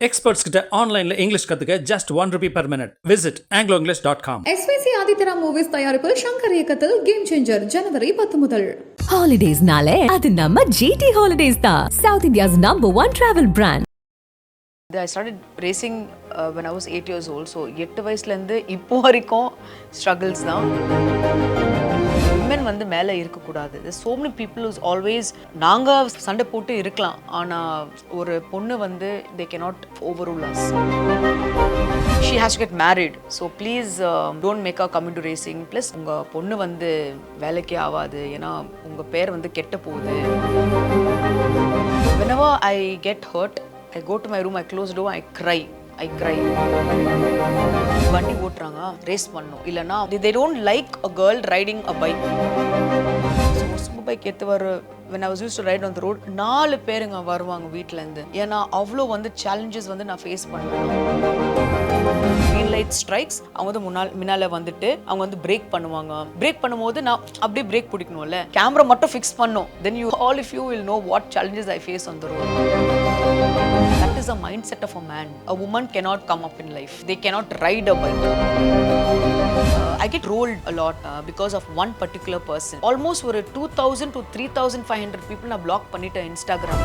Experts கிட்ட ஆன்லைன்ல English கத்துக்க just ₹1 per minute. Visit angloenglish.com. SVC Adithyara movies தயாரிப்பில் சங்கர் இயக்கத்தில் கேம் சேஞ்சர் ஜனவரி 10 முதல். ஹாலிடேஸ்னாலே அது நம்ம GT Holidays தான். South India's #1 travel brand. I started racing when I was 8 years old. So 8 வயசுலேருந்து இப்போ வரைக்கும் ஸ்ட்ரகிள்ஸ் தான். விமன் வந்து மேலே இருக்கக்கூடாது. So many people who's always நாங்கள் சண்டை போட்டு இருக்கலாம், ஆனால் ஒரு பொண்ணு வந்து they cannot overrule us. She has to get married. So please don't make her come into racing. Plus உங்கள் பொண்ணு வந்து வேலைக்கே ஆகாது, ஏன்னா உங்கள் பேர் வந்து கெட்ட போகுது. Whenever I get hurt, I go to my room, I close the door, I cry. வண்டி ஓட்டுறாங்க, ரேஸ் பண்ணணும், இல்லைனா they don't like a girl riding a bike. சும்மா பைக் எடுத்து when I was used to ride on the road, 4 பேருங்க வருவாங்க வீட்டிலேருந்து. ஏன்னா அவ்வளோ வந்து சேலஞ்சஸ் வந்து நான் ஃபேஸ் பண்ணுவேன். க்ரீன் லைட் ஸ்ட்ரைக்ஸ், அவங்க வந்து முன்னால் வந்துட்டு அவங்க வந்து பிரேக் பண்ணுவாங்க. பிரேக் பண்ணும்போது நான் அப்படியே பிரேக் பிடிக்கணும்ல, கேமரா மட்டும் ஃபிக்ஸ் பண்ணணும். Then you all of you will know what challenges I face on the road. That is a mindset of a man. A woman cannot come up in life. They cannot ride a bike. I get rolled a lot because of one particular person. Almost over 2,000 to 3,500 people na block பண்ணிட்ட Instagram.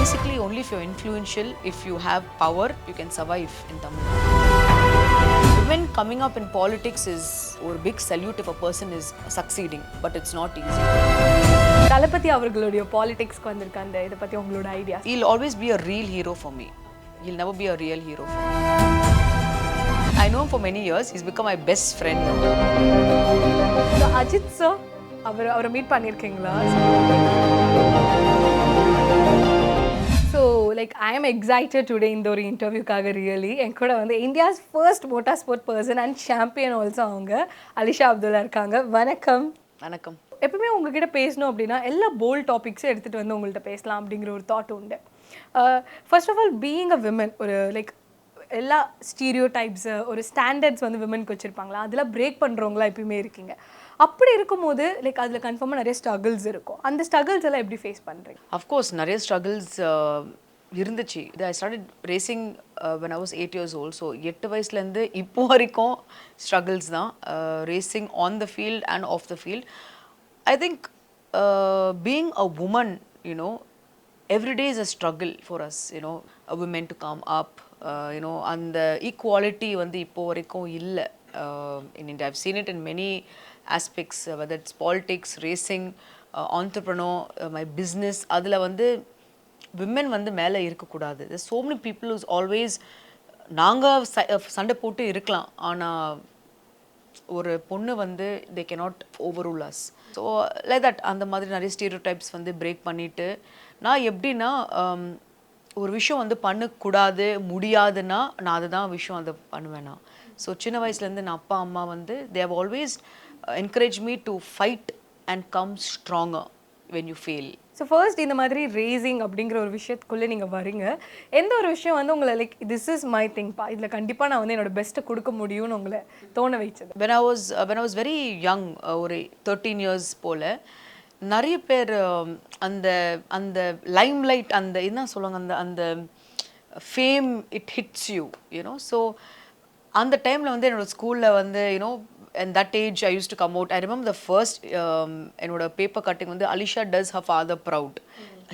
Basically only if you're influential, if you have power, you can survive in Tamil Nadu. Women coming up in politics is a big salute if a person is succeeding, but it's not easy. தளபதி அவர்களுடைய பாலிடிக்ஸ்க்கு வந்திருக்க அந்த இதை பற்றி உங்களோட idea? He'll always be a real hero for me. He'll never be a real hero for me. I know him for many years. He's become my best friend. So, Ajit sir, அவரை meet பண்ணியிருக்கீங்களா? So like I am excited today இந்த ஒரு இன்டர்வியூக்காக. Really என் கூட வந்து India's first motor sport person and champion also அவங்க அலிஷா அப்துல்லா இருக்காங்க. வணக்கம். வணக்கம். எப்பவுமே உங்ககிட்ட பேசணும் அப்படின்னா எல்லா போல்ட் டாபிக்ஸும் எடுத்துகிட்டு வந்து உங்கள்கிட்ட பேசலாம் அப்படிங்கிற ஒரு தாட் உண்டு. First of all being a women, ஒரு லைக் எல்லா ஸ்டீரியோ டைப்ஸு ஒரு ஸ்டாண்டர்ட்ஸ் வந்து விமனுக்கு வச்சுருப்பாங்களா, அதில் பிரேக் பண்ணுறவங்களா எப்பயுமே இருக்கீங்க. அப்படி இருக்கும்போது லைக் அதில் கன்ஃபார்மாக நிறைய ஸ்ட்ரகிள்ஸ் இருக்கும். அந்த ஸ்ட்ரகிள்ஸ் எல்லாம் எப்படி ஃபேஸ் பண்ணுறீங்க? அஃப்கோர்ஸ் நிறைய ஸ்ட்ரகிள்ஸ் இருந்துச்சு. I started racing when I was 8 years old. So 8 வயசுலேருந்து இப்போ வரைக்கும் ஸ்ட்ரகிள்ஸ் தான், racing on the field and off the field. I think being a woman, you know, every day is a struggle for us, you know, a women to come up, you know, and the equality வந்து இப்போ வரைக்கும் இல்லை in India. I've seen it in many aspects, whether it's politics, racing, entrepreneur, my business. அதில் வந்து women வந்து மேலே இருக்கக்கூடாது. There's so many people who's always நாங்கள் சண்டை போட்டு இருக்கலாம், ஆனால் ஒரு பொண்ணு வந்து they cannot overrule us. So like that அந்த மாதிரி நிறைய ஸ்டீரியோடைப்ஸ் வந்து பிரேக் பண்ணிவிட்டு நான் எப்படின்னா ஒரு விஷயம் வந்து பண்ணக்கூடாது முடியாதுன்னா நான் அதுதான் விஷயம் அதை பண்ணுவேன்னா. ஸோ சின்ன வயசுலேருந்து நான் அப்பா அம்மா வந்து they have always encouraged me to fight and come stronger when you fail. So first இந்த மாதிரி ரேசிங் அப்படிங்கிற ஒரு விஷயத்துக்குள்ளே நீங்கள் வரீங்க. எந்த ஒரு விஷயம் வந்து உங்களை லைக் திஸ் இஸ் மை திங்ப்பா, இதில் கண்டிப்பாக நான் வந்து என்னோட பெஸ்ட்டை கொடுக்க முடியும்னு உங்களை தோண வைச்சது? when I was very young, ஒரு 13 years போல் நிறைய பேர் அந்த அந்த லைம்லைட் அந்த என்ன சொல்லுவாங்க, அந்த அந்த fame it hits you you know. So அந்த டைமில் வந்து என்னோடய ஸ்கூலில் வந்து you know and that age I used to come out. I remember the first என்னோட பேப்பர் கட்டிங் வந்து Alisha does her father proud.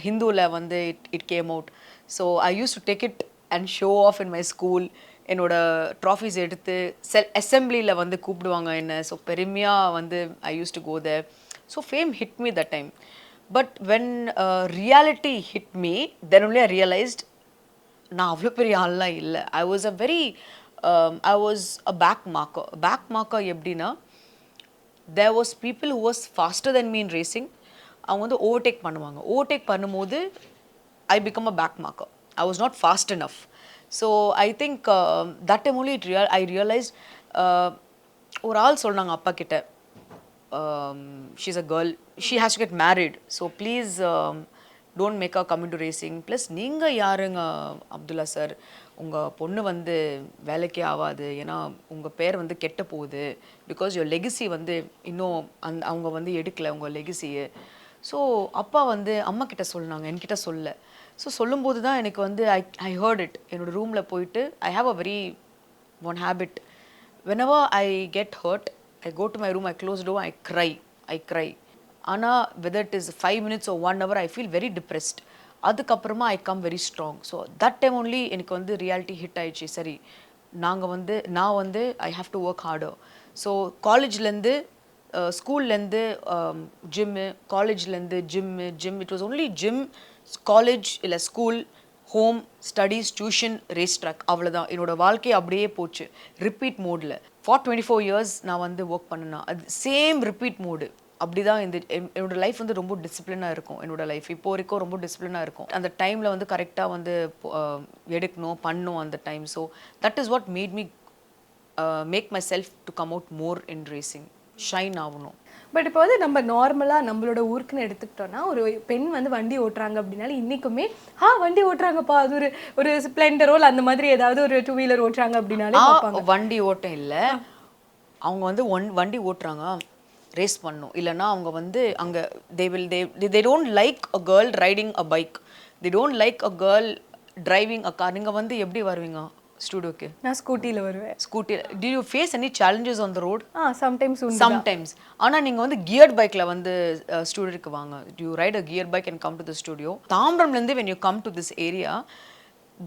ஹிந்துவில் வந்து it came out. So I used to take it and show off in my school. என்னோட trophies எடுத்து அசம்பிளியில் வந்து கூப்பிடுவாங்க என்ன. So பெருமையாக வந்து I used to go there. So fame hit me that time. But when reality hit me, then only I realized நான் அவ்வளோ பெரிய ஆள்லாம் இல்லை. I was a back marker எப்படின்னா, there was people who was faster than me in racing. அவங்க வந்து overtake பண்ணும்போது I become a back marker. I was not fast enough. So I think that time only I realized ஒரு ஆள் சொன்னாங்க அப்பா கிட்ட, she's a girl, she has to get married. So please don't make her come into racing. Plus நீங்கள் யாருங்க Abdullah sir, உங்கள் பொண்ணு வந்து வேலைக்கே ஆகாது, ஏன்னா உங்கள் பேர் வந்து கெட்ட போகுது, பிகாஸ் யுவர் லெகசி வந்து இன்னும் அவங்க வந்து எடுக்கலை உங்கள் லெகசியை. ஸோ அப்பா வந்து அம்மா கிட்ட சொன்னாங்க, என்கிட்ட சொல்ல. ஸோ சொல்லும்போது தான் எனக்கு வந்து ஐ ஹர்ட் இட். என்னோடய ரூமில் போயிட்டு I have a very one habit. whenever I get hurt, I go to my room, I close door, I cry. ஆனால் whether it is 5 minutes or 1 hour, I feel very depressed. அதுக்கப்புறமா I come very strong. So that time only எனக்கு வந்து reality hit ஆயிடுச்சு. சரி நான் வந்து I have to work harder. So காலேஜ்லேருந்து ஸ்கூல்லேருந்து ஜிம்மு, காலேஜ்லேருந்து gym. It was only gym, college இல்லை school, home, studies, tuition, race track, அவ்வளோதான். என்னோடய வாழ்க்கை அப்படியே போச்சு ரிப்பீட் மோடில். ஃபார் 24 years நான் வந்து ஒர்க் பண்ணேன்னா அது சேம் ரிப்பீட் மோடு. அப்படி தான் என்னோட லைஃப் வந்து ரொம்ப டிசிப்ளினாக இருக்கும். என்னோட லைஃப் இப்போ வரைக்கும் ரொம்ப டிசிப்ளினாக இருக்கும். அந்த டைமில் வந்து கரெக்டாக வந்து எடுக்கணும் பண்ணணும் அந்த time. So that is what made me make myself to come out more in racing, shine ஆகணும். பட் இப்போ வந்து நம்ம நார்மலாக நம்மளோட ஊருக்குன்னு எடுத்துக்கிட்டோன்னா ஒரு பெண் வந்து வண்டி ஓட்டுறாங்க அப்படின்னாலும் இன்றைக்குமே வண்டி ஓட்டுறாங்கப்பா, அது ஒரு ஸ்ப்ளெண்டரோ அந்த மாதிரி ஏதாவது ஒரு 2 வீலர் ஓட்டுறாங்க அப்படின்னாலே வண்டி ஓட்டம் இல்லை, அவங்க வந்து வண்டி ஓட்டுறாங்க ரேஸ் பண்ணணும். இல்லைன்னா அவங்க வந்து அங்கே they don't like a girl riding a bike, they don't like a girl driving a car. நீங்கள் வந்து எப்படி வருவீங்க ஸ்டூடியோக்கு? நான் ஸ்கூட்டியில் வருவேன். ஸ்கூட்டியில் do you face any challenges on the road? Sometimes. ஆனால் நீங்கள் வந்து கியர்ட் பைக்கில் வந்து ஸ்டூடியோக்கு வாங்க. do you ride a gear bike and come to the studio? தாம்பரம்லேருந்து when you come to this area,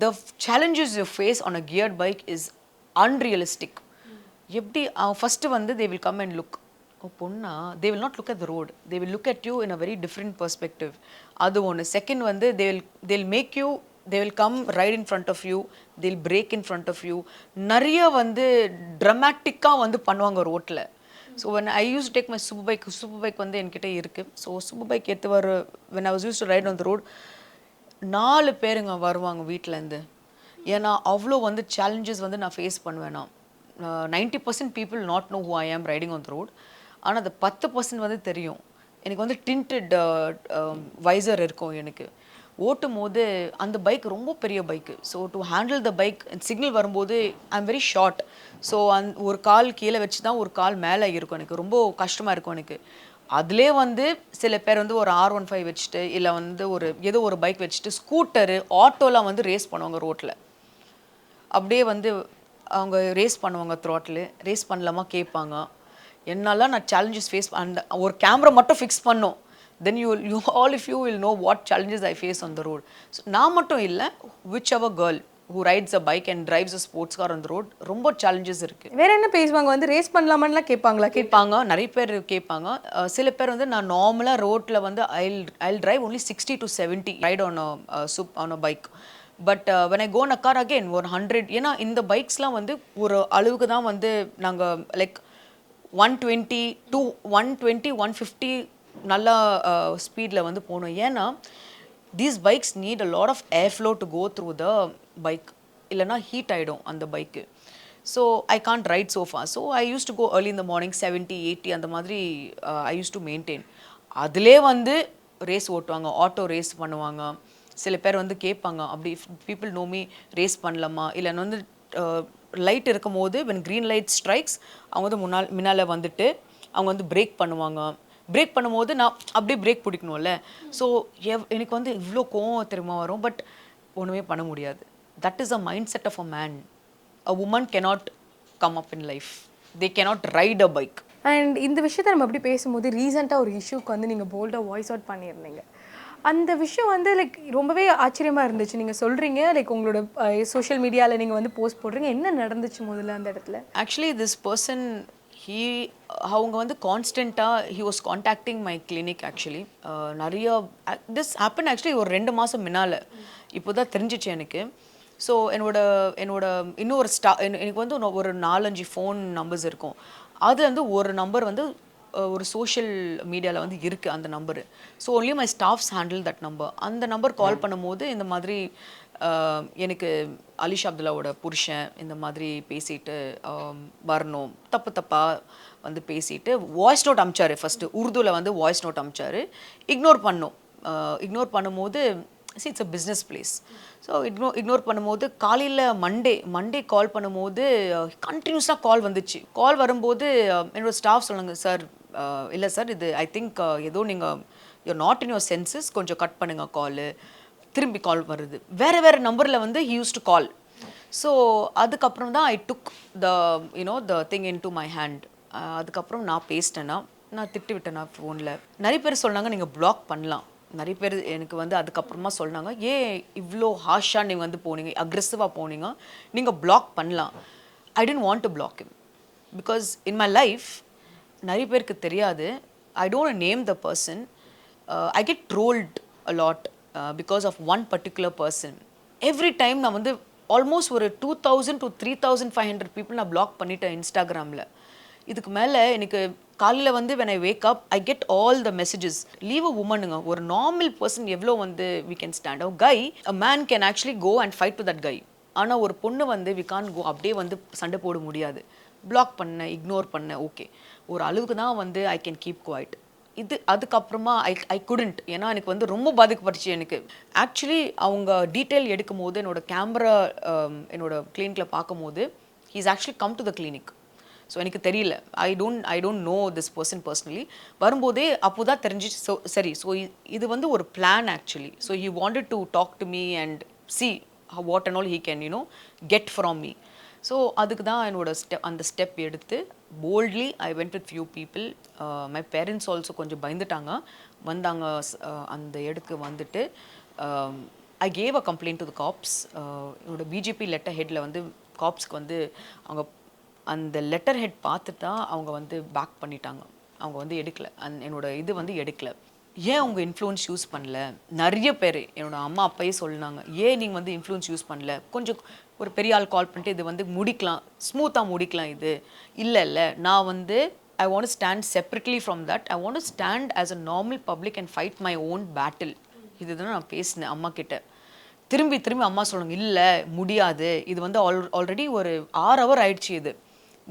the challenges you face on a geared bike is unrealistic. எப்படி first வந்து they will come and look. பொண்ணா, they will not look at the road, they will look at you in a very different perspective. அது ஒன்று. Second வந்து they'll make you, they will come right in front of you, they'll break in front of you. நிறைய வந்து ட்ரமாட்டிக்காக வந்து பண்ணுவாங்க ரோட்டில். So when I used to take my super bike வந்து என்கிட்ட இருக்குது. ஸோ super bike எடுத்து when I was used to ride on the road, 4 பேருங்க வருவாங்க வீட்டிலேருந்து. ஏன்னா அவ்வளோ வந்து சேலஞ்சஸ் வந்து நான் ஃபேஸ் பண்ணுவேன். 90% people not know who I am riding on the road. ஆனால் அது 10% வந்து தெரியும். எனக்கு வந்து டிண்டட் வைசர் இருக்கும். எனக்கு ஓட்டும் போது அந்த பைக் ரொம்ப பெரிய bike. So to handle the bike, signal வரும்போது I am very short. So ஒரு கால் கீழே வச்சு தான் ஒரு கால் மேலே இருக்கும். எனக்கு ரொம்ப கஷ்டமாக இருக்கும் எனக்கு. அதிலே வந்து சில பேர் வந்து ஒரு R15 வச்சுட்டு இல்லை வந்து ஏதோ ஒரு பைக் வச்சுட்டு ஸ்கூட்டரு, ஆட்டோலாம் வந்து ரேஸ் பண்ணுவாங்க ரோட்டில். அப்படியே வந்து அவங்க ரேஸ் பண்ணுவாங்க. த்ராட்டில் ரேஸ் பண்ணலாமா கேட்பாங்க. என்னால் நான் சேலஞ்சஸ் ஃபேஸ் அந்த ஒரு கேமரா மட்டும் ஃபிக்ஸ் பண்ணோம். தென் you all of you will know what challenges I face on the road. So நான் மட்டும் இல்லை, whichever girl who rides a bike and drives a sports car on the road, ரொம்ப challenges இருக்குது. வேற என்ன பேசுவாங்க? வந்து ரேஸ் பண்ணலாமான்லாம் கேட்பாங்க. நிறைய பேர் கேட்பாங்க. சில பேர் வந்து நான் நார்மலாக ரோட்டில் வந்து I'll drive only 60 to 70 ride on a bike. But when I go in a car again ஒரு 100. ஏன்னா இந்த பைக்ஸ்லாம் வந்து ஒரு அளவுக்கு தான் வந்து நாங்கள் லைக் 120 to 150 நல்லா ஸ்பீடில் வந்து போகணும். ஏன்னா these bikes need a lot of airflow to go through the bike. இல்லைனா ஹீட் ஆகிடும் அந்த bike. So I can't ride so far. So I used to go early in the morning 70, 80 அந்த மாதிரி I used to maintain. அதிலே வந்து race ஓட்டுவாங்க, auto race பண்ணுவாங்க. சில பேர் வந்து கேட்பாங்க, அப்படி பீப்புள் நோ மீ ரேஸ் பண்ணலாமா இல்லைன்னா வந்து லைட் இருக்கும் போது when green light strikes அவங்க வந்து முன்னால் வந்துட்டு அவங்க வந்து பிரேக் பண்ணுவாங்க. பிரேக் பண்ணும்போது நான் அப்படியே பிரேக் பிடிக்கணும்ல. ஸோ எனக்கு வந்து இவ்வளோ கோவம் தெரியுமா வரும். பட் ஒன்றுமே பண்ண முடியாது. That is a mindset of a man. A woman cannot come up in life, they cannot ride a bike. And இந்த விஷயத்தை நம்ம அப்படி பேசும்போது ரீசெண்டாக ஒரு இஷ்யூக்கு வந்து நீங்கள் போல்டாக வாய்ஸ் அவுட் பண்ணியிருந்தீங்க. அந்த விஷயம் வந்து லைக் ரொம்பவே ஆச்சரியமாக இருந்துச்சு. நீங்கள் சொல்கிறீங்க லைக் உங்களோட சோஷியல் மீடியாவில் நீங்கள் வந்து போஸ்ட் போடுறீங்க. என்ன நடந்துச்சு முதல்ல அந்த இடத்துல? ஆக்சுவலி திஸ் பர்சன் அவங்க வந்து கான்ஸ்டண்ட்டாக he was contacting my clinic actually. நிறைய திஸ் ஹேப்பன் ஆக்சுவலி ஒரு 2 மாதம் முன்னால். இப்போ தான் தெரிஞ்சிச்சு எனக்கு. ஸோ என்னோட இன்னொரு எனக்கு வந்து ஒரு 4-5 ஃபோன் நம்பர்ஸ் இருக்கும். அது வந்து ஒரு நம்பர் வந்து ஒரு சோஷியல் மீடியாவில் வந்து இருக்குது அந்த number. So only my staffs handle that number. அந்த நம்பர் கால் பண்ணும்போது இந்த மாதிரி எனக்கு அலிஷா அப்துல்லாவோட புருஷன் இந்த மாதிரி பேசிட்டு வரணும் தப்பாக வந்து பேசிட்டு வாய்ஸ் நோட் அமிச்சார். ஃபஸ்ட்டு உருதுவில் வந்து வாய்ஸ் நோட் அமிச்சார். இக்னோர் பண்ணும்போது it's a business place. So ignore பண்ணும்போது காலையில் மண்டே கால் பண்ணும்போது கண்டினியூஸாக கால் வந்துச்சு. கால் வரும்போது என்னோடய ஸ்டாஃப் சொன்னாங்க, சார் இல்லை சார் இது ஐ திங்க் ஏதோ நீங்கள் you're not in your senses, கொஞ்சம் கட் பண்ணுங்கள் காலு. திரும்பி கால் வருது. வேறு நம்பரில் வந்து he used to call. So அதுக்கப்புறம் தான் I took the the thing into my hand. அதுக்கப்புறம் நான் பேசிட்டேன்னா, நான் திட்டு விட்டேன்னா ஃபோனில். நிறைய பேர் சொன்னாங்க நீங்கள் பிளாக் பண்ணலாம். நிறைய பேர் எனக்கு வந்து அதுக்கப்புறமா சொன்னாங்க, ஏன் இவ்வளோ ஹார்ஷாக நீங்கள் வந்து போனீங்க, அக்ரெசிவாக போனீங்க, நீங்கள் பிளாக் பண்ணலாம். I didn't want to block him because in my life நிறைய பேருக்கு தெரியாது. I don't name the person. I get trolled a lot because of one particular person. Every time நான் வந்து ஆல்மோஸ்ட் ஒரு 2000 to 3500 பீப்புள் நான் black பண்ணிட்டேன் இன்ஸ்டாகிராமில். இதுக்கு மேலே எனக்கு காலையில் வந்து when I wake up I get all the messages. Leave a உமனுங்க, ஒரு நார்மல் பர்சன் எவ்வளோ வந்து we can stand. A guy, a man can actually go and fight to that guy. ஆனால் ஒரு பொண்ணு வந்து we can't go, அப்படியே வந்து சண்டை போட முடியாது. பிளாக் பண்ண, இக்னோர் பண்ண, ஓகே, ஒரு அளவுக்கு தான் வந்து I can keep quiet. அதுக்கப்புறமா ஐ குடண்ட். ஏன்னா எனக்கு வந்து ரொம்ப பாதிக்கப்பட்டுச்சு. எனக்கு ஆக்சுவலி அவங்க டீட்டெயில் எடுக்கும் போது என்னோட கேமரா என்னோட கிளினிக்கில் பார்க்கும் போது he is actually come to the clinic. So எனக்கு தெரியல, I don't know this person personally. வரும்போதே அப்போ தான் தெரிஞ்சிச்சு. ஸோ சரி, ஸோ இது வந்து ஒரு plan actually. So he wanted to talk to me and see what and all he can get from me. So அதுக்கு தான் என்னோட அந்த ஸ்டெப் எடுத்து boldly I went with few people. My parents also கொஞ்சம் பயந்துட்டாங்க, வந்தாங்க. அந்த இடத்துக்கு வந்துட்டு I gave a complaint to the cops. என்னோட பிஜேபி லெட்டர் ஹெட்டில் வந்து காப்ஸ்க்கு வந்து அவங்க அந்த லெட்டர் ஹெட் பார்த்துட்டு தான் அவங்க வந்து பேக் பண்ணிட்டாங்க. அவங்க வந்து எடுக்கலை, என்னோட இது வந்து எடுக்கலை. ஏன் அவங்க இன்ஃப்ளூயன்ஸ் யூஸ் பண்ணல? நிறைய பேர் என்னோட அம்மா அப்பையே சொன்னாங்க, ஏன் நீங்கள் வந்து இன்ஃப்ளூயன்ஸ் யூஸ் பண்ணல, கொஞ்சம் ஒரு பெரிய ஆள் கால் பண்ணிட்டு இது வந்து முடிக்கலாம், ஸ்மூத்தாக முடிக்கலாம். இது இல்லை, நான் வந்து I want to stand separately from that. I want to stand as a normal public and fight my own battle. இதுதான் நான் பேசினேன் அம்மா கிட்ட. திரும்பி அம்மா சொல்லுங்க, இல்லை முடியாது, இது வந்து ஆல்ரெடி ஒரு 6 hour ஆயிடுச்சு, இது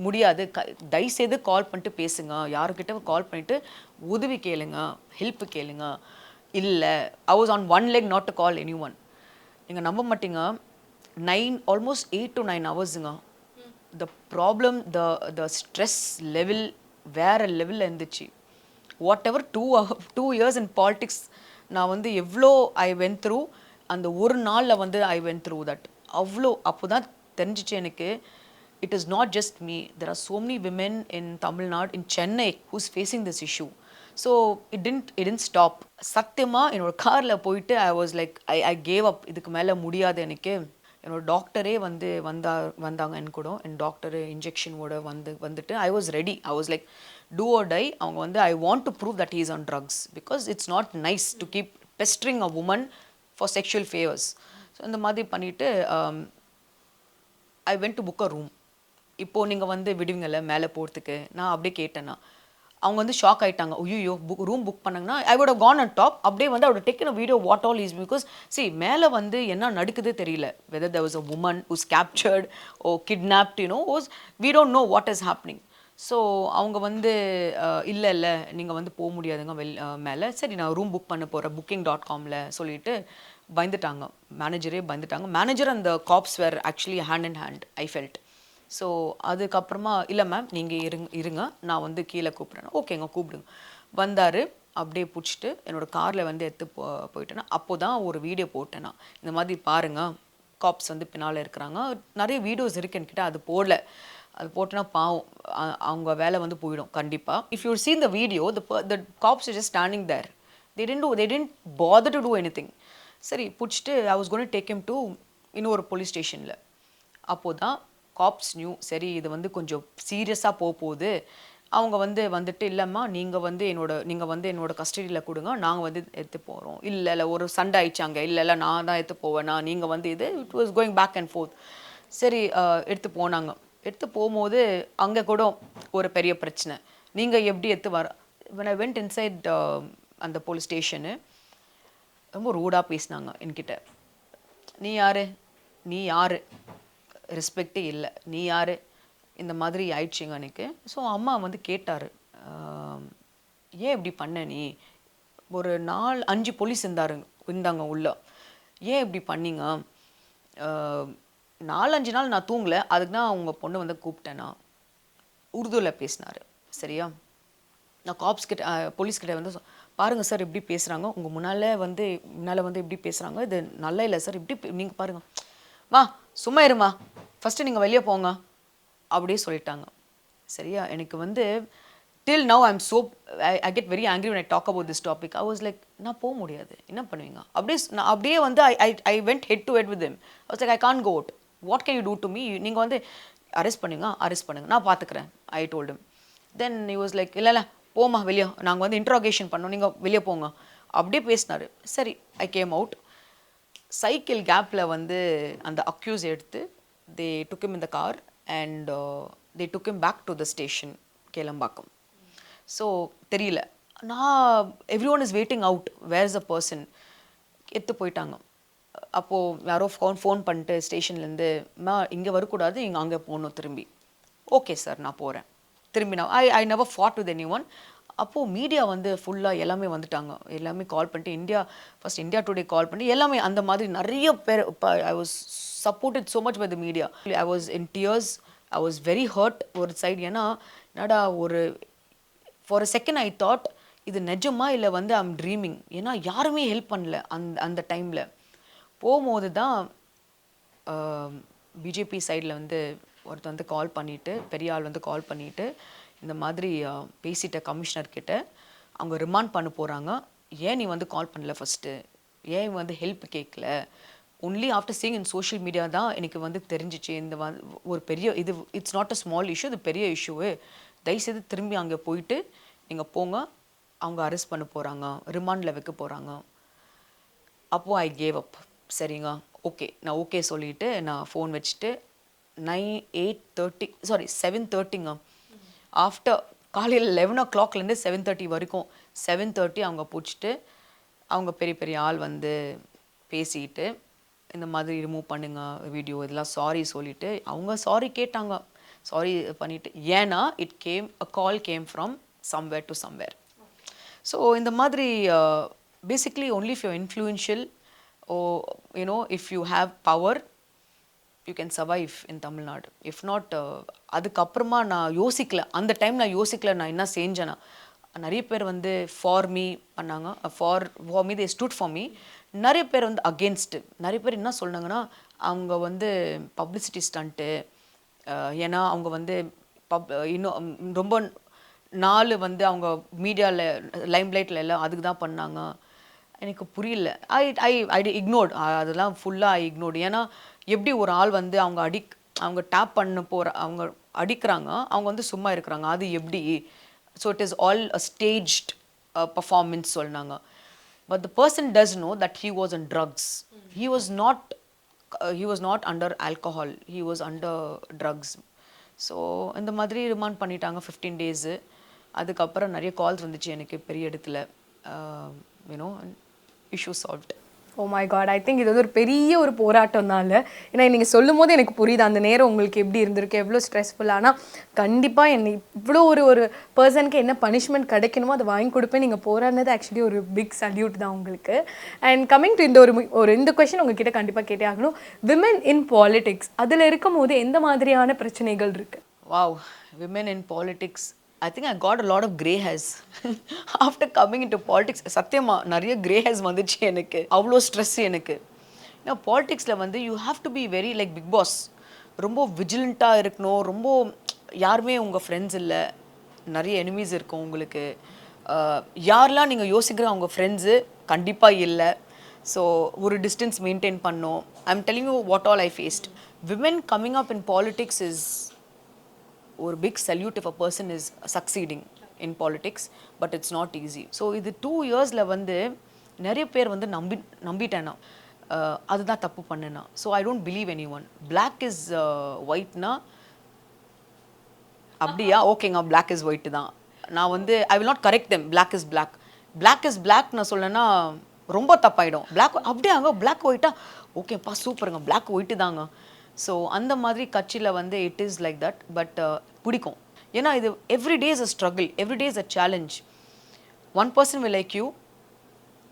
முடியாது, தயவுசெய்து கால் பண்ணிட்டு பேசுங்க, யாருக்கிட்ட கால் பண்ணிவிட்டு உதவி கேளுங்க, ஹெல்ப் கேளுங்க. இல்லை, I was on one leg not to call any one. நீங்கள் நம்ப மாட்டீங்க, almost 8 to 9 hours the problem, the stress level வேறு லெவலில் இருந்துச்சு. What ever 2 years in politics நான் வந்து எவ்வளோ ஐ வென்ட் த்ரூ, அந்த ஒரு நாளில் வந்து ஐ வென்ட் த்ரூ தட். அவ்வளோ அப்போ தான் தெரிஞ்சிச்சு எனக்கு, it is not just me. There are so many women in Tamil Nadu, in Chennai, who's facing this issue. So it didn't stop. சத்தியமா என்னோட காரில் போயிட்டு I was like, I gave up. இதுக்கு மேலே முடியாது எனக்கு. என்னோட டாக்டரே வந்து வந்தாங்க என் கூட. என் டாக்டரு இன்ஜெக்ஷனோட வந்துட்டு I was ready. I was like, do or die. அவங்க வந்து I want to prove that he is on drugs because it's not nice to keep pestering a woman for sexual favors. So இந்த மாதிரி பண்ணிவிட்டு I went to book a room. இப்போது நீங்கள் வந்து விடுவீங்கள்ல மேலே போகிறதுக்கு, நான் அப்படியே கேட்டேன்னா அவங்க வந்து ஷாக் ஆகிட்டாங்க. ஐயோ, ரூம் புக் பண்ணாங்கன்னா I would have gone and top. அப்படியே வந்து அவரோட taken a video what all is because see மேலே வந்து என்ன நடக்குது தெரியல. Whether there was a woman who's captured or kidnapped we don't know what is happening. So அவங்க வந்து இல்லை நீங்கள் வந்து போக முடியாதுங்க மேலே. சரி, நான் ரூம் புக் பண்ண போகிறேன் booking.comல சொல்லிட்டு பயந்துட்டாங்க. மேனேஜரே பயந்துட்டாங்க. மேனேஜர் அந்த cops were actually hand in hand I felt. So அதுக்கப்புறமா இல்லை மேம் நீங்கள் இருங்க, நான் வந்து கீழே கூப்பிட்றேன். ஓகேங்க, கூப்பிடுங்க. வந்தார். அப்படியே பிடிச்சிட்டு என்னோடய காரில் வந்து எடுத்து போயிட்டேன்னா, அப்போ தான் ஒரு வீடியோ போட்டேன்னா, இந்த மாதிரி பாருங்கள் காப்ஸ் வந்து பின்னால் இருக்கிறாங்க. நிறைய வீடியோஸ் இருக்கு என்கிட்ட, அது போடல. அது போட்டோன்னா பாவம், அவங்க வேலை வந்து போயிடும் கண்டிப்பாக. If you seen the video, the cops are just standing there. They didn't bother to do anything. சரி, பிடிச்சிட்டு I was going to take him to இன்னொரு போலீஸ் ஸ்டேஷனில். அப்போது தான் காப்ஸ் நியூ, சரி இது வந்து கொஞ்சம் சீரியஸாக போகுது. அவங்க வந்துட்டு இல்லைம்மா நீங்கள் வந்து என்னோட கஸ்டடியில் கொடுங்க, நாங்கள் வந்து எடுத்து போகிறோம். இல்லை ஒரு சண்டை ஆயிடுச்சாங்க, இல்லை நான் தான் எடுத்து போவேண்ணா, நீங்கள் வந்து it was going back and forth. சரி, எடுத்து போனாங்க. எடுத்து போகும்போது அங்கே கூட ஒரு பெரிய பிரச்சனை. நீங்கள் எப்படி எடுத்து when I went inside அந்த போலீஸ் ஸ்டேஷனு, ரொம்ப ரூடாக பேசினாங்க என்கிட்ட. நீ யார் ரெஸ்பெக்டே இல்லை, நீ யார், இந்த மாதிரி ஆயிடுச்சிங்க எனக்கு. ஸோ அம்மா வந்து கேட்டார், ஏன் இப்படி பண்ண நீ? ஒரு 4-5 போலீஸ் இருந்தாங்க உள்ள, ஏன் இப்படி பண்ணீங்க? 4-5 நாள் நான் தூங்கலை, அதுக்கு தான் அவங்க பொண்ணு வந்து கூப்பிட்டேன்னா. உருதுவில் பேசினார். சரியா, நான் போலீஸ்கிட்ட வந்து பாருங்கள் சார் இப்படி பேசுகிறாங்க, உங்கள் முன்னால் வந்து இப்படி பேசுகிறாங்க, இது நல்லா இல்லை சார், இப்படி நீங்கள் பாருங்கள், வா சும்மா இருமா, ஃபஸ்ட்டு நீங்கள் வெளியே போங்க அப்படியே சொல்லிட்டாங்க. சரியா? எனக்கு வந்து till now I'm so I get very angry when I talk about this topic. I was like, நான் போக முடியாது, என்ன பண்ணுவீங்க? அப்படியே வந்து I went head to head with him. I was like, I can't go out. What can you do to me? நீங்கள் வந்து arrest பண்ணுங்க, நான் பார்த்துக்கிறேன், I told him. Then he was like, இல்லை போமா வெளியே, நாங்கள் வந்து இன்ட்ராகேஷன் பண்ணோம், நீங்கள் வெளியே போங்க அப்படியே பேசினார். சரி, I came out. சைக்கிள் கேப்பில் வந்து அந்த அக்யூஸ் எடுத்து they took him in the car and they took him back to the station Kelambakkam. So தெரியல, நான் everyone is waiting out, where is a person, எடுத்து போயிட்டாங்க. அப்போது யாரோ ஃபோன் பண்ணிட்டு ஸ்டேஷன்லேருந்து, இங்கே வரக்கூடாது, இங்கே அங்கே போகணும் திரும்பி. ஓகே சார், நான் போகிறேன் திரும்பி. நான் I never ஃபாட் with any one. அப்போது மீடியா வந்து ஃபுல்லாக எல்லாமே வந்துட்டாங்க, எல்லாமே கால் பண்ணிட்டு ஃபர்ஸ்ட் இந்தியா டுடே கால் பண்ணி எல்லாமே அந்த மாதிரி நிறைய பேர். I was supported so much by the media. I was in tears, I was very hurt ஒரு சைடு. ஏன்னா என்னடா for a second I thought இது நிஜமா இல்லை வந்து ஐம் ட்ரீமிங். ஏன்னா யாருமே ஹெல்ப் பண்ணல அந்த டைமில். போகும்போது தான் பிஜேபி சைடில் வந்து ஒருத்தர் வந்து கால் பண்ணிவிட்டு, பெரிய ஆள் வந்து கால் பண்ணிவிட்டு, இந்த மாதிரி பேசிட்ட கமிஷனர்கிட்ட, அவங்க ரிமாண்ட் பண்ண போகிறாங்க, ஏன் நீ வந்து கால் பண்ணல ஃபஸ்ட்டு, ஏன் வந்து ஹெல்ப் கேட்கல. Only after seeing in social media தான் எனக்கு வந்து தெரிஞ்சிச்சு இந்த ஒரு பெரிய இது, it's not a small issue, இது பெரிய இஷ்யூவு, தயவுசெய்து திரும்பி அங்கே போயிட்டு நீங்கள் போங்க, அவங்க அரெஸ்ட் பண்ண போகிறாங்க, ரிமாண்டில் வைக்க போகிறாங்க. அப்போது ஐ கேவ் அப். சரிங்க, ஓகே, நான் ஓகே சொல்லிவிட்டு நான் ஃபோன் வச்சுட்டு 7:30 ஆஃப்டர் காலையில் 11 o'clockலேருந்து 7:30 வரைக்கும் 7:30 அவங்க பிடிச்சிட்டு, அவங்க பெரிய ஆள் வந்து பேசிட்டு, இந்த மாதிரி ரிமூவ் பண்ணுங்க வீடியோ இதெல்லாம் சாரி சொல்லிவிட்டு, அவங்க சாரி கேட்டாங்க, சாரி பண்ணிவிட்டு. ஏன்னா a call came from somewhere to somewhere. So இந்த மாதிரி basically only if you influential oh you know if you have power you can survive in Tamil Nadu. If not, அதுக்கப்புறமா நான் யோசிக்கல, அந்த டைம் நான் யோசிக்கல நான் என்ன செஞ்சேன்னா. நிறைய பேர் வந்து ஃபார் மீ பண்ணாங்க, for me they stood for me. நிறைய பேர் வந்து அகேன்ஸ்ட்டு. நிறைய பேர் என்ன சொன்னாங்கன்னா, அவங்க வந்து பப்ளிசிட்டி ஸ்டண்ட்டு, ஏன்னா அவங்க வந்து இன்னும் ரொம்ப நாள் வந்து அவங்க மீடியாவில் லைம்லைட்டில் எல்லாம் அதுக்கு தான் பண்ணாங்க. எனக்கு புரியல. ஐ இக்னோர்ட், அதெல்லாம் ஃபுல்லாக ஐ இக்னோர்டு. ஏன்னா எப்படி ஒரு ஆள் வந்து அவங்க டேப் பண்ண அவங்க அடிக்கிறாங்க, அவங்க வந்து சும்மா இருக்கிறாங்க, அது எப்படி? So it is all a staged performance சொன்னாங்க. But the person does know that he was on drugs. He was not under alcohol, he was under drugs. So இந்த மாதிரி ரிமாண்ட் பண்ணிட்டாங்க 15 days. அதுக்கப்புறம் நிறைய கால்ஸ் வந்துச்சு எனக்கு பெரிய இடத்துல, you know issue solved. Oh my God, I think இது வந்து ஒரு பெரிய ஒரு போராட்டம் தான். இல்லை, ஏன்னா நீங்கள் சொல்லும் போது எனக்கு புரியுது அந்த நேரம் உங்களுக்கு எப்படி இருந்திருக்கு, எவ்வளோ ஸ்ட்ரெஸ்ஃபுல். ஆனால் கண்டிப்பாக என்னை இவ்வளோ ஒரு பர்சனுக்கு என்ன பனிஷ்மெண்ட் கிடைக்கணுமோ அதை வாங்கி கொடுப்பேன். நீங்கள் போராடினது ஆக்சுவலி ஒரு பிக் சல்யூட் தான் உங்களுக்கு. அண்ட் கம்மிங் டு இந்த கொஸ்டின் உங்ககிட்ட கண்டிப்பாக கேட்டே ஆகணும். விமன் இன் பாலிடிக்ஸ், அதில் இருக்கும் போது எந்த மாதிரியான பிரச்சனைகள் இருக்குது? Wow, women in politics, I think I got a lot of grey hairs after coming into politics. சத்தியமா நிறைய grey hairs வந்துச்சு எனக்கு, அவ்வளோ ஸ்ட்ரெஸ் எனக்கு. ஏன்னா பாலிடிக்ஸில் வந்து you have to be very like big boss, ரொம்ப விஜிலண்ட்டாக இருக்கணும். ரொம்ப யாருமே உங்கள் ஃப்ரெண்ட்ஸ் இல்லை, நிறைய எனிமீஸ் இருக்கும் உங்களுக்கு. யாரெல்லாம் நீங்கள் யோசிக்கிற அவங்க ஃப்ரெண்ட்ஸு கண்டிப்பாக இல்லை. ஸோ ஒரு டிஸ்டன்ஸ் மெயின்டைன் பண்ணோம். I am telling you what all I faced. Women coming up in politics is ஒரு big salute if a person is succeeding in politics, but it's not easy. So இது 2 yearsல வந்து நிறைய பேர் வந்து நம்பிட்டேன்னா, அதுதான் தப்பு பண்ணேன்னா. So I don't believe anyone. Black is ஒயிட்னா அப்படியா, ஓகேங்க பிளாக் இஸ் ஒயிட்டு தான். நான் வந்து I will not correct them. Black is black நான் சொல்லனா ரொம்ப தப்பாயிடும். பிளாக் அப்படியே அங்கே பிளாக் ஒயிட்டா, ஓகேப்பா சூப்பருங்க பிளாக் ஒயிட்டு தாங்க. ஸோ அந்த மாதிரி கட்சியில் வந்து it is like that. But பிடிக்கும், ஏன்னா இது every day is a struggle, every day is a challenge. One person will like you,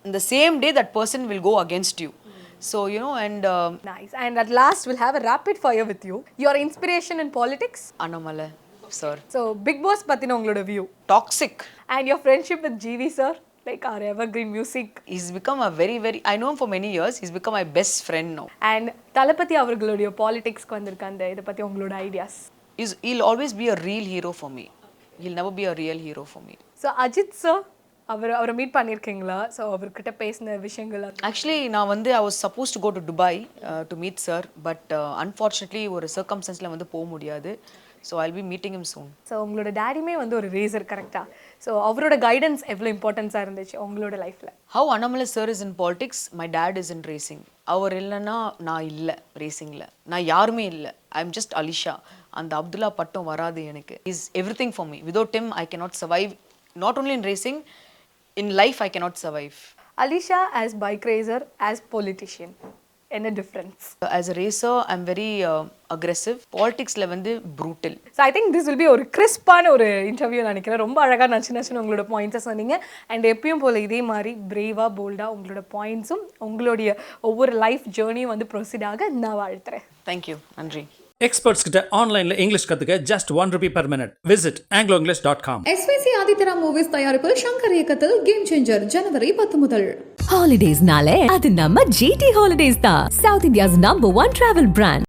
the same day that person will go against you. So you know, and nice. And at last we'll have a rapid fire with you. Your inspiration in politics? Anamala sir. So Big Boss pathina ungaloda view. Toxic. And your friendship with GV sir, like our evergreen music. He's become a very I know him for many years. He's become my best friend now. And தளபதி அவர்களுடைய பாலிடிக்ஸ்க்கு வந்திருக்க அந்த இதை பற்றி உங்களோட ideas? He'll always be a real hero for me. He'll never be a real hero for me. So Ajith sir அவரை meet பண்ணியிருக்கீங்களா? So அவர்கிட்ட பேசின விஷயங்கள்? Actually, நான் வந்து I was supposed to go to Dubai to meet sir, but unfortunately ஒரு circumstanceல வந்து போக முடியாது. So I'll be meeting him soon. So உங்களோட டேடியுமே வந்து ஒரு ரேசர் கரெக்டாக? ஸோ அவரோட கைடன்ஸ் எவ்வளோ இம்பார்ட்டன்ஸாக இருந்துச்சு உங்களோட லைஃப்பில்? How Annamalai sir is in politics, my dad is in racing. அவர் இல்லைன்னா நான் இல்லை ரேசிங்கில், நான் யாருமே இல்லை. I am just Alisha. அந்த அப்துல்லா பட்டம் வராது எனக்கு. Is everything for me. Without him I cannot survive, not only in racing, in life I cannot survive. Alisha as bike racer, as politician, என்ன difference? As a racer I'm very aggressive. Politicsல வந்து brutal. So I think this will be ஒரு கிறிஸ்பான ஒரு interview நினைக்கிறேன். ரொம்ப அழகாக நச்சுன்னு உங்களோட பாயிண்ட்ஸை சொன்னீங்க. அண்ட் எப்பயும் போல் இதே மாதிரி பிரேவாக போல்டாக உங்களோட பாயிண்ட்ஸும் உங்களுடைய ஒவ்வொரு லைஃப் ஜேர்னியும் வந்து ப்ரொசீட் ஆக நான் வாழ்த்துறேன். Thank you. நன்றி. எக்ஸ்பர்ட்ஸ் கிட்ட ஆன்லைன்ல இங்கிலீஷ் கத்துக்க just ₹1 per minute. Visit angloenglish.com. SVC Adithyara movies தயாரிப்பில் சங்கர் இயக்கத்தில் கேம் சேஞ்சர் ஜனவரி 10 முதல். Holidays நாளே அது நம்ம GT Holidays தான். South India's #1 travel brand.